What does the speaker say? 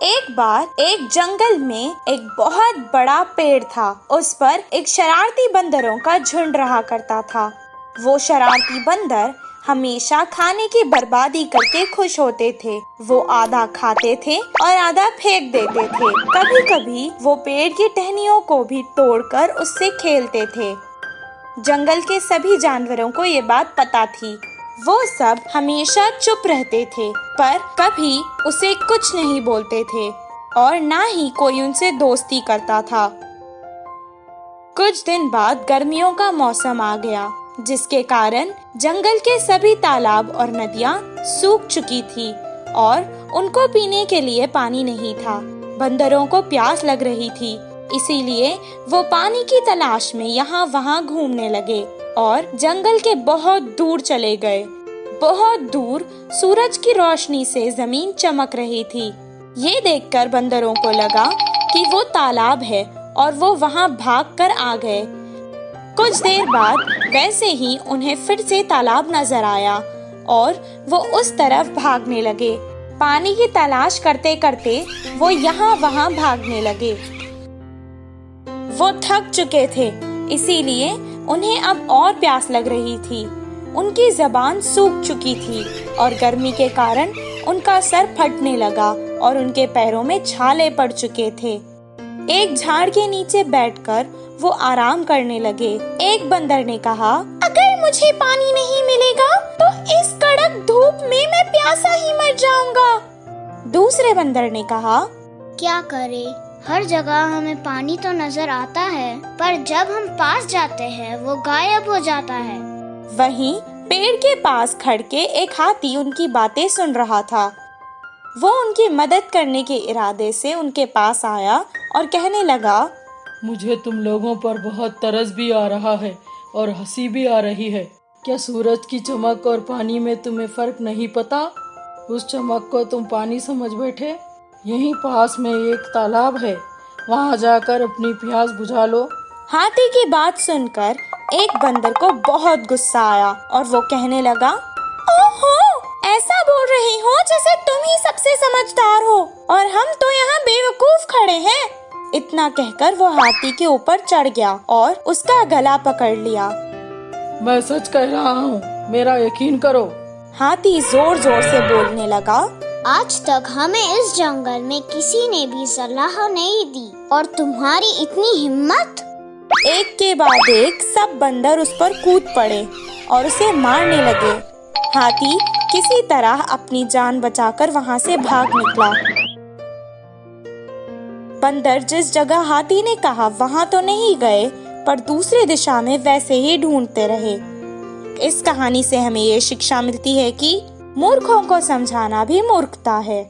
एक बार एक जंगल में एक बहुत बड़ा पेड़ था। उस पर एक शरारती बंदरों का झुंड रहा करता था। वो शरारती बंदर हमेशा खाने की बर्बादी करके खुश होते थे। वो आधा खाते थे और आधा फेंक देते थे। कभी कभी वो पेड़ की टहनियों को भी तोड़कर उससे खेलते थे। जंगल के सभी जानवरों को ये बात पता थी। वो सब हमेशा चुप रहते थे, पर कभी उसे कुछ नहीं बोलते थे और ना ही कोई उनसे दोस्ती करता था। कुछ दिन बाद गर्मियों का मौसम आ गया, जिसके कारण जंगल के सभी तालाब और नदियाँ सूख चुकी थी और उनको पीने के लिए पानी नहीं था। बंदरों को प्यास लग रही थी, इसीलिए वो पानी की तलाश में यहाँ वहाँ घूमने लगे और जंगल के बहुत दूर चले गए। बहुत दूर सूरज की रोशनी से जमीन चमक रही थी। ये देखकर बंदरों को लगा कि वो तालाब है और वो वहाँ भागकर आ गए। कुछ देर बाद वैसे ही उन्हें फिर से तालाब नजर आया और वो उस तरफ भागने लगे। पानी की तलाश करते करते वो यहाँ वहाँ भागने लगे। वो थक चुके थे, इसीलिए उन्हें अब और प्यास लग रही थी। उनकी जबान सूख चुकी थी और गर्मी के कारण उनका सर फटने लगा और उनके पैरों में छाले पड़ चुके थे। एक झाड़ के नीचे बैठकर वो आराम करने लगे। एक बंदर ने कहा, अगर मुझे पानी नहीं मिलेगा तो इस कड़क धूप में मैं प्यासा ही मर जाऊंगा। दूसरे बंदर ने कहा, क्या करे, हर जगह हमें पानी तो नजर आता है, पर जब हम पास जाते हैं वो गायब हो जाता है। वहीं पेड़ के पास खड़ के एक हाथी उनकी बातें सुन रहा था। वो उनकी मदद करने के इरादे से उनके पास आया और कहने लगा, मुझे तुम लोगों पर बहुत तरस भी आ रहा है और हंसी भी आ रही है। क्या सूरज की चमक और पानी में तुम्हें फर्क नहीं पता? उस चमक को तुम पानी समझ बैठे। यहीं पास में एक तालाब है, वहाँ जाकर अपनी प्यास बुझा लो। हाथी की बात सुनकर एक बंदर को बहुत गुस्सा आया और वो कहने लगा, ओहो, ऐसा बोल रही हो जैसे तुम ही सबसे समझदार हो और हम तो यहाँ बेवकूफ खड़े हैं। इतना कहकर वो हाथी के ऊपर चढ़ गया और उसका गला पकड़ लिया। मैं सच कह रहा हूँ, मेरा यकीन करो। हाथी जोर जोर से बोलने लगा, आज तक हमें इस जंगल में किसी ने भी सलाह नहीं दी और तुम्हारी इतनी हिम्मत। एक के बाद एक सब बंदर उस पर कूद पड़े और उसे मारने लगे। हाथी किसी तरह अपनी जान बचाकर वहाँ से भाग निकला। बंदर जिस जगह हाथी ने कहा वहाँ तो नहीं गए, पर दूसरी दिशा में वैसे ही ढूंढते रहे। इस कहानी से हमें ये शिक्षा मिलती है कि मूर्खों को समझाना भी मूर्खता है।